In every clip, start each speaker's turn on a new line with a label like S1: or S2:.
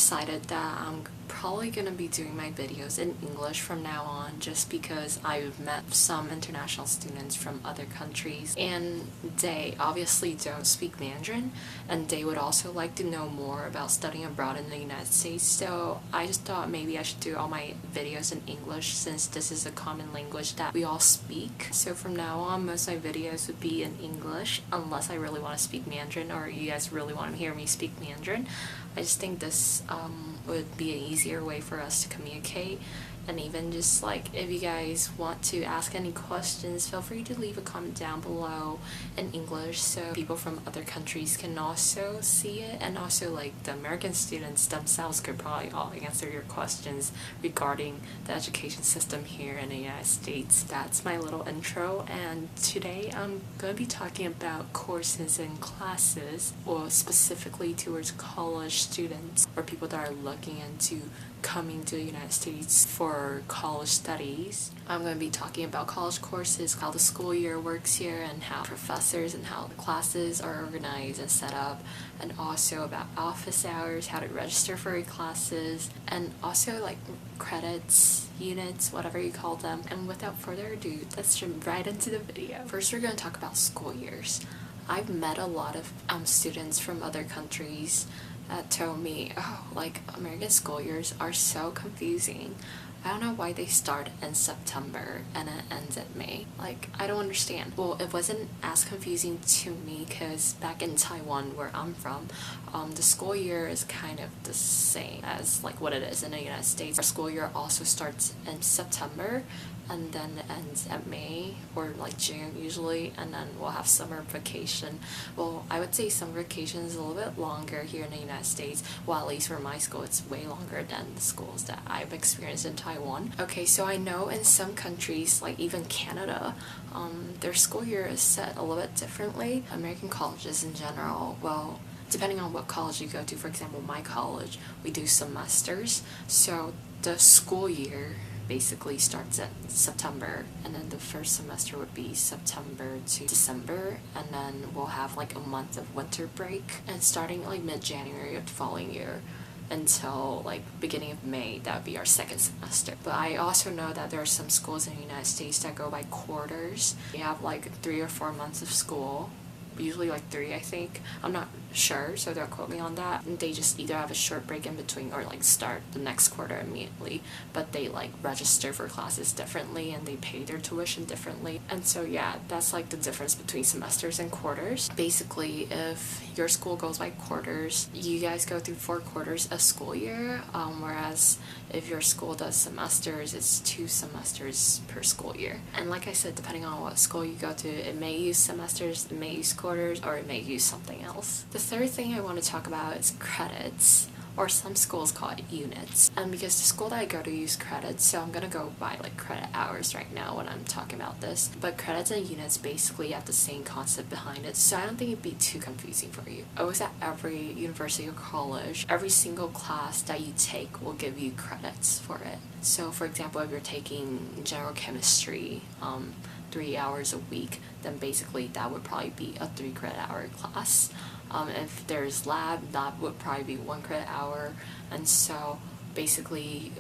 S1: decided that I'm probably gonna be doing my videos in English from now on, just because I've met some international students from other countries and they obviously don't speak Mandarin, and they would also like to know more about studying abroad in the United States. So I just thought maybe I should do all my videos in English, since this is a common language that we all speak. So from now on, most of my videos would be in English, unless I really want to speak Mandarin or you guys really want to hear me speak Mandarin. I just think this would be an easier way for us to communicate. And even just like, if you guys want to ask any questions, feel free to leave a comment down below in English so people from other countries can also see it, and also like the American students themselves could probably all answer your questions regarding the education system here in the United States. That's my little intro, and today I'm going to be talking about courses and classes, or specifically towards college students or people that are looking into coming to the United States for college studies. I'm going to be talking about college courses, how the school year works here, and how professors and how the classes are organized and set up, and also about office hours, how to register for your classes, and also like credits, units, whatever you call them. And without further ado, let's jump right into the video. First, we're going to talk about school years. I've met a lot of students from other countries that told me, oh, like American school years are so confusing. I don't know why they start in September and it ends at May. Like, I don't understand. Well, it wasn't as confusing to me because back in Taiwan, where I'm from, the school year is kind of the same as like what it is in the United States. Our school year also starts in September and then ends at May or like June usually, and then we'll have summer vacation. Well, I would say summer vacation is a little bit longer here in the United States. Well, at least for my school, it's way longer than the schools that I've experienced in Taiwan. Okay, so I know in some countries, like even Canada, their school year is set a little bit differently. American colleges in general, well, depending on what college you go to, for example, my college, we do semesters. So the school year basically starts in September, and then the first semester would be September to December, and then we'll have like a month of winter break, and starting like mid-January of the following year until like beginning of May, that would be our second semester. But I also know that there are some schools in the United States that go by quarters. They have like 3 or 4 months of school, usually like 3, I think. I'm not sure, so don't quote me on that. And they just either have a short break in between or like start the next quarter immediately, but they like register for classes differently and they pay their tuition differently. And so yeah, that's like the difference between semesters and quarters. Basically, if your school goes by quarters, you guys go through 4 quarters a school year, whereas if your school does semesters, it's 2 semesters per school year. And like I said, depending on what school you go to, it may use semesters, it may use quarters, or it may use something else. The third thing I want to talk about is credits, or some schools call it units. And because the school that I go to use credits, so I'm gonna go by like credit hours right now when I'm talking about this. But credits and units basically have the same concept behind it, so I don't think it'd be too confusing for you. Always at every university or college, every single class that you take will give you credits for it. So for example, if you're taking general chemistry, 3 hours a week, then basically that would probably be a 3 credit hour class. If there's lab, that would probably be 1 credit hour. And so basically,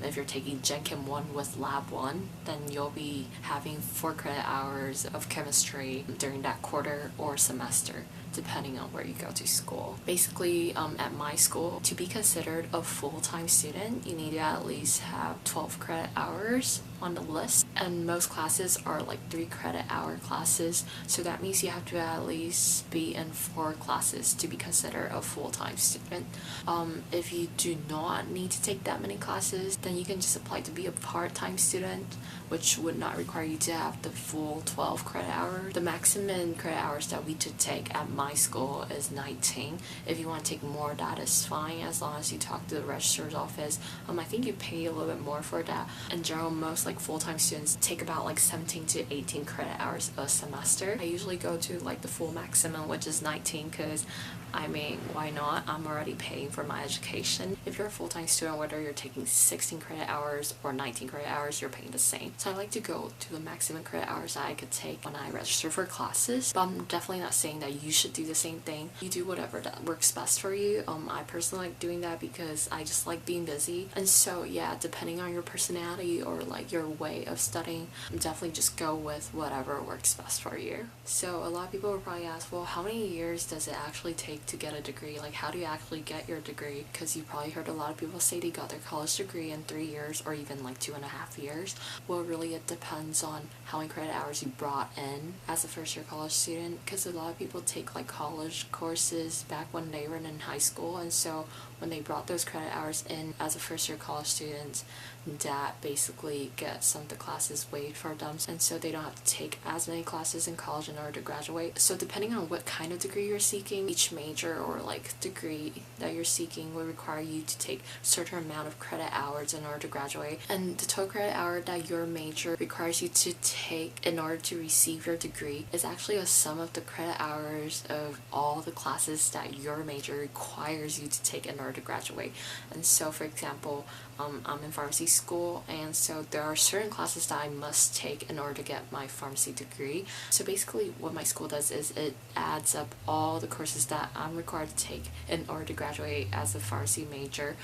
S1: if you're taking Gen Chem 1 with Lab 1, then you'll be having 4 credit hours of chemistry during that quarter or semester, depending on where you go to school. Basically, at my school, to be considered a full-time student, you need to at least have 12 credit hours on the list, and most classes are like 3 credit hour classes, so that means you have to at least be in 4 classes to be considered a full-time student. If you do not need to take that many classes, then you can just apply to be a part-time student, which would not require you to have the full 12 credit hours. The maximum credit hours that we should take at my school is 19. If you want to take more, that is fine, as long as you talk to the registrar's office. I think you pay a little bit more for that. In general, most like full-time students take about like 17 to 18 credit hours a semester. I usually go to like the full maximum, which is 19, because I mean, why not? I'm already paying for my education. If you're a full-time student, whether you're taking 16 credit hours or 19 credit hours, you're paying the same. So I like to go to the maximum credit hours that I could take when I register for classes. But I'm definitely not saying that you should do the same thing. You do whatever that works best for you. I personally like doing that because I just like being busy. And so yeah, depending on your personality or like your way of studying, definitely just go with whatever works best for you. So a lot of people will probably ask, well, how many years does it actually take to get a degree? Like, how do you actually get your degree? Because you probably heard a lot of people say they got their college degree in 3 years or even like 2.5 years. Well, really it depends on how many credit hours you brought in as a first year college student, because a lot of people take like college courses back when they were in high school, and so when they brought those credit hours in as a first year college student, that basically gets some of the classes waived for them, and so they don't have to take as many classes in college in order to graduate. So depending on what kind of degree you're seeking, each major or like degree that you're seeking will require you to take a certain amount of credit hours in order to graduate, and the total credit hour that your major requires you to take in order to receive your degree is actually a sum of the credit hours of all the classes that your major requires you to take in order to graduate. And so for example, I'm in pharmacy school, and so there are certain classes that I must take in order to get my pharmacy degree. So basically what my school does is it adds up all the courses that I'm required to take in order to graduate as a pharmacy major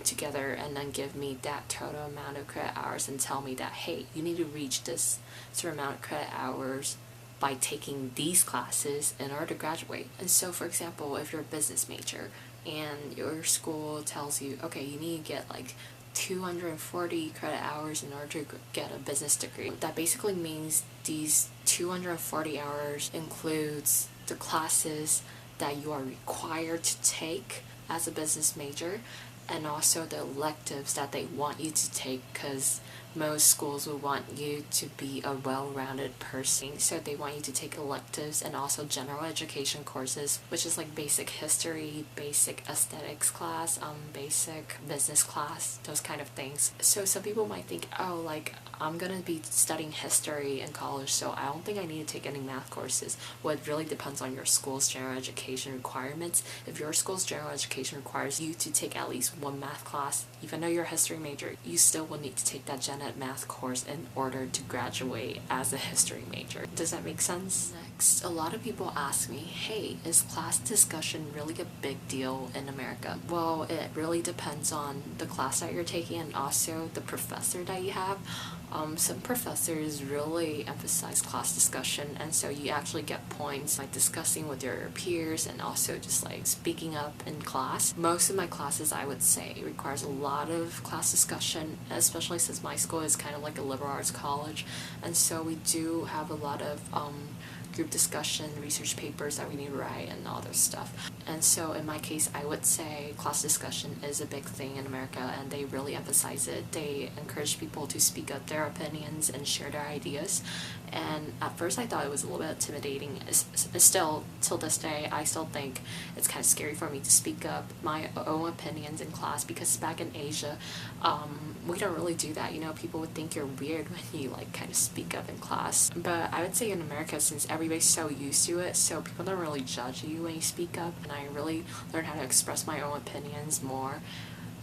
S1: together, and then give me that total amount of credit hours and tell me that, hey, you need to reach this certain amount of credit hours by taking these classes in order to graduate. And so for example, if you're a business major and your school tells you, okay, you need to get like 240 credit hours in order to get a business degree, that basically means these 240 hours includes the classes that you are required to take as a business major, and also the electives that they want you to take, because most schools will want you to be a well-rounded person, so they want you to take electives and also general education courses, which is like basic history, basic aesthetics class, basic business class, those kind of things. So some people might think, oh, like I'm gonna be studying history in college, so I don't think I need to take any math courses. Well, it really depends on your school's general education requirements. If your school's general education requires you to take at least one math class, even though you're a history major, you still will need to take that gen ed math course in order to graduate as a history major. Does that make sense? Next, a lot of people ask me, hey, is class discussion really a big deal in America? Well, it really depends on the class that you're taking and also the professor that you have. Some professors really emphasize class discussion, and so you actually get points like discussing with your peers and also just like speaking up in class. Most of my classes, I would say, requires a lot of class discussion, especially since my school is kind of like a liberal arts college, and so we do have a lot of group discussion, research papers that we need to write, and all this stuff. And so in my case, I would say class discussion is a big thing in America, and they really emphasize it. They encourage people to speak up their opinions and share their ideas. And at first I thought it was a little bit intimidating. Still, till this day, I still think it's kind of scary for me to speak up my own opinions in class, because back in Asia, we don't really do that. You know, people would think you're weird when you like kind of speak up in class. But I would say in America, since everybody's so used to it, so people don't really judge you when you speak up, and I really learned how to express my own opinions more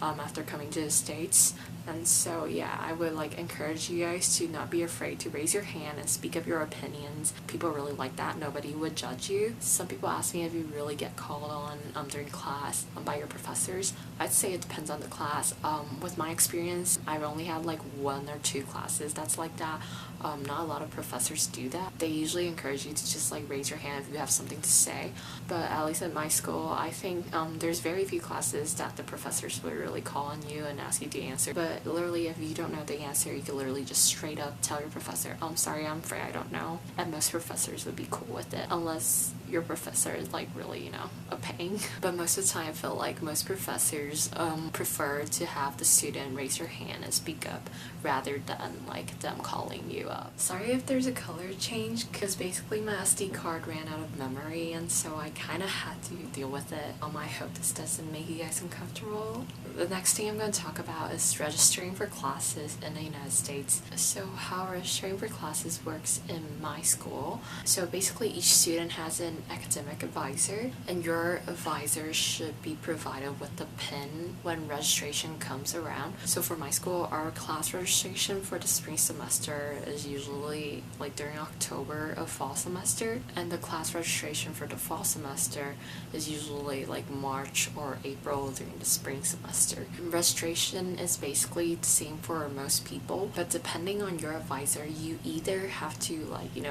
S1: after coming to the States. And so yeah, I would like encourage you guys to not be afraid to raise your hand and speak up your opinions. People really like that. Nobody would judge you. Some people ask me if you really get called on during class by your professors. I'd say it depends on the class. With my experience, I've only had like 1 or 2 classes that's like that. Not a lot of professors do that. They usually encourage you to just like raise your hand if you have something to say. But at least at my school, I think there's very few classes that the professors would really call on you and ask you to answer. But literally, if you don't know the answer, you can literally just straight up tell your professor, I'm sorry, I'm afraid I don't know. And most professors would be cool with it, unless your professor is like really, you know, a pain. But most of the time, I feel like most professors prefer to have the student raise your hand and speak up rather than like them calling you up. Sorry if there's a color change, because basically my SD card ran out of memory, and so I kind of had to deal with it. I hope this doesn't make you guys uncomfortable. The next thing I'm going to talk about is registering for classes in the United States. So how registering for classes works in my school. So basically each student has an an academic advisor, and your advisor should be provided with the PIN when registration comes around. So for my school, our class registration for the spring semester is usually like during October of fall semester, and the class registration for the fall semester is usually like March or April during the spring semester. Registration is basically the same for most people, but depending on your advisor, you either have to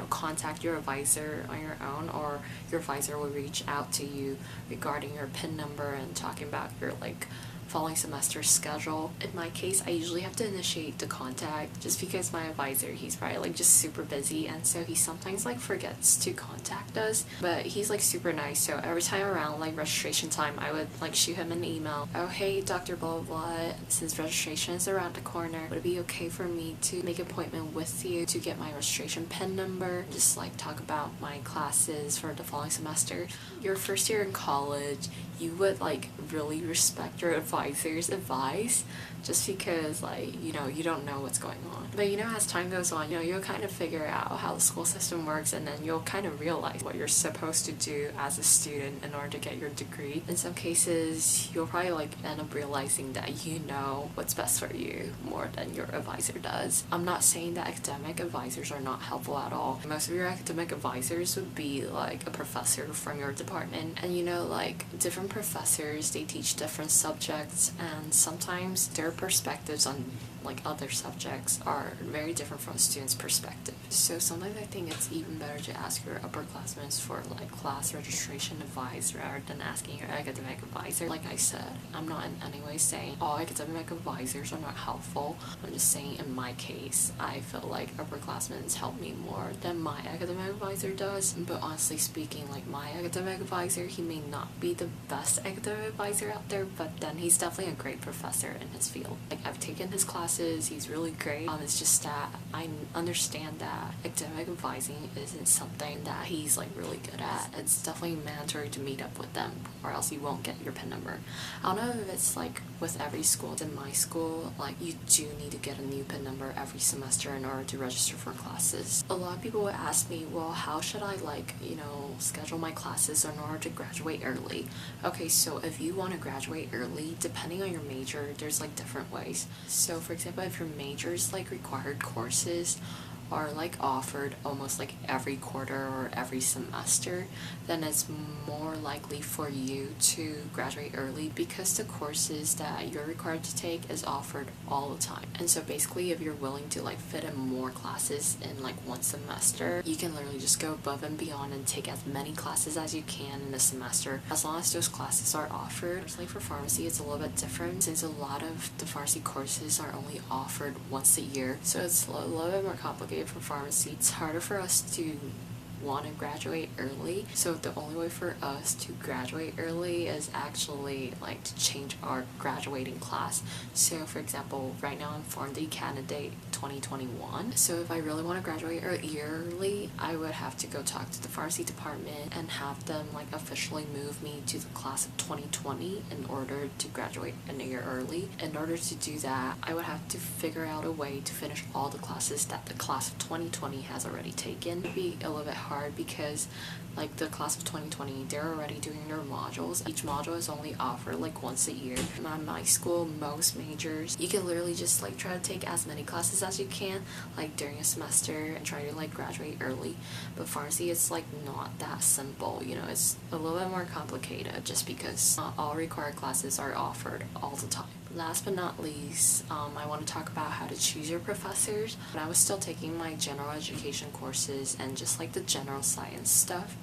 S1: contact your advisor on your own, or your advisor will reach out to you regarding your PIN number and talking about your following semester schedule. In my case, I usually have to initiate the contact just because my advisor, he's probably just super busy, and so he sometimes forgets to contact us, but he's super nice. So every time around registration time, I would shoot him an email. Oh, hey, Dr. blah blah blah, since registration is around the corner, would it be okay for me to make an appointment with you to get my registration PIN number, just talk about my classes for the following semester? Your first year in college, you would really respect your advisor's advice, just because you don't know what's going on. But as time goes on, you'll kind of figure out how the school system works, and then you'll kind of realize what you're supposed to do as a student in order to get your degree. In some cases, you'll probably end up realizing that you know what's best for you more than your advisor does. I'm not saying that academic advisors are not helpful at all. Most of your academic advisors would be a professor from your department, and different professors, they teach different subjects, and sometimes their perspectives on other subjects are very different from students' perspective. So sometimes I think it's even better to ask your upperclassmen for class registration advice rather than asking your academic advisor. Like I said, I'm not in any way saying all academic advisors are not helpful. I'm just saying in my case, I feel like upperclassmen help me more than my academic advisor does. But honestly speaking, my academic advisor, he may not be the best academic advisor out there, but then he's definitely a great professor in his field. I've taken his classes, he's really great. It's just that I understand that academic advising isn't something that he's really good at. It's definitely mandatory to meet up with them, or else you won't get your PIN number. I don't know if it's with every school. In my school, you do need to get a new PIN number every semester in order to register for classes. A lot of people would ask me, well, how should I schedule my classes in order to graduate early? Okay, so if you want to graduate early, depending on your major, there's different ways. So for example, if your major's required courses are offered almost every quarter or every semester, then it's more likely for you to graduate early, because the courses that you're required to take is offered all the time. And so basically, if you're willing to fit in more classes in one semester, you can literally just go above and beyond and take as many classes as you can in a semester, as long as those classes are offered. For pharmacy, it's a little bit different, since a lot of the pharmacy courses are only offered once a year, so it's a little bit more complicated for pharmacy. It's harder for us to want to graduate early, so the only way for us to graduate early is actually to change our graduating class. So for example, right now I'm Pharmacy candidate 2021, so if I really want to graduate early, I would have to go talk to the pharmacy department and have them officially move me to the class of 2020 in order to graduate a year early. In order to do that, I would have to figure out a way to finish all the classes that the class of 2020 has already taken. It would be a little bit hard because the class of 2020, they're already doing their modules. Each module is only offered once a year. In my school, most majors, you can literally just try to take as many classes as you can during a semester and try to graduate early. But pharmacy, it's not that simple. It's a little bit more complicated, just because not all required classes are offered all the time. Last but not least, I want to talk about how to choose your professors. When I was still taking my general education courses and just the general science stuff,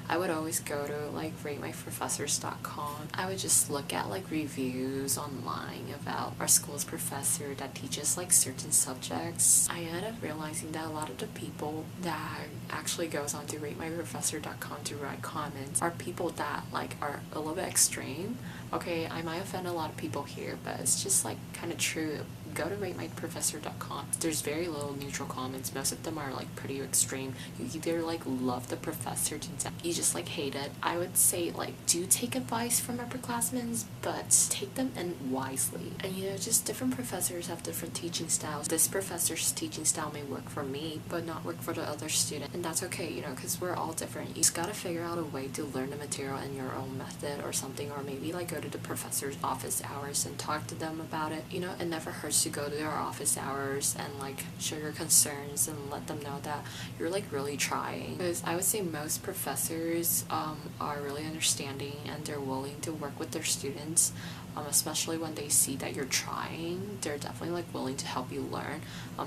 S1: I would always go to ratemyprofessors.com. I would just look at reviews online about our school's professor that teaches certain subjects. I ended up realizing that a lot of the people that actually goes on to ratemyprofessor.com to write comments are people that are a little bit extreme. Okay, I might offend a lot of people here, but it's just kind of true. go to ratemyprofessor.com. There's very little neutral comments. Most of them are like pretty extreme. You either like love the professor to death, you just like hate it. I would say like do take advice from upperclassmen, but take them in wisely. And you know, just different professors have different teaching styles. This professor's teaching style may work for me but not work for the other student, and that's okay, you know, because we're all different. You just gotta figure out a way to learn the material in your own method or something, or maybe like go to the professor's office hours and talk to them about it. You know, it never hurts to go to their office hours and like show your concerns and let them know that you're like really trying. Because I would say most professors are really understanding and they're willing to work with their students, especially when they see that you're trying. They're definitely like willing to help you learn.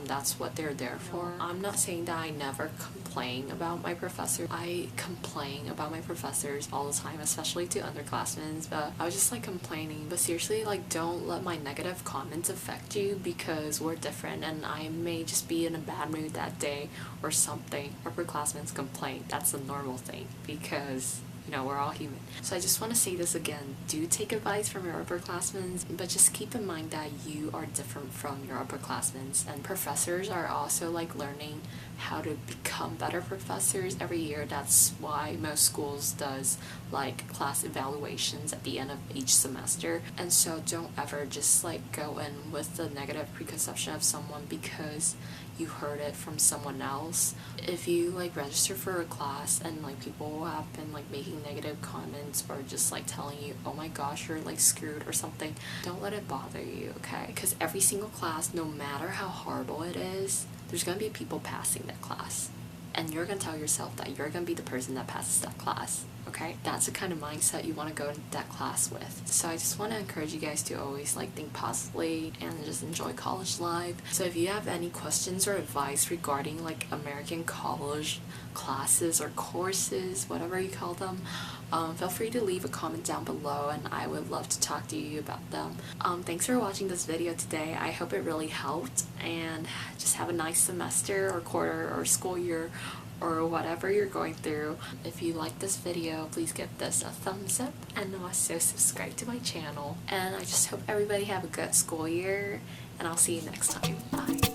S1: That's what they're there for. I'm not saying that I never complain about my professor. I complain about my professors all the time, especially to underclassmen, but I was just like complaining. But seriously, like don't let my negative comments affect you, because we're different and I may just be in a bad mood that day or something. Upperclassmen complain. That's a normal thing because you know, we're all human. So I just want to say this again. Do take advice from your upperclassmen, but just keep in mind that you are different from your upperclassmen. And professors are also like learning how to become better professors every year. That's why most schools does like class evaluations at the end of each semester. And so don't ever just like go in with the negative preconception of someone because you heard it from someone else. If you like register for a class and like people have been like making negative comments or just like telling you, oh my gosh, you're like screwed or something, don't let it bother you, okay? Because every single class, no matter how horrible it is, there's gonna be people passing that class. And you're gonna tell yourself that you're gonna be the person that passes that class, okay? That's the kind of mindset you want to go into that class with. So I just want to encourage you guys to always like think positively and just enjoy college life. So if you have any questions or advice regarding like American college classes or courses, whatever you call them, feel free to leave a comment down below and I would love to talk to you about them. Thanks for watching this video today. I hope it really helped, and just have a nice semester or quarter or school year or whatever you're going through. If you like this video, please give this a thumbs up and also subscribe to my channel. And I just hope everybody have a good school year, and I'll see you next time. Bye.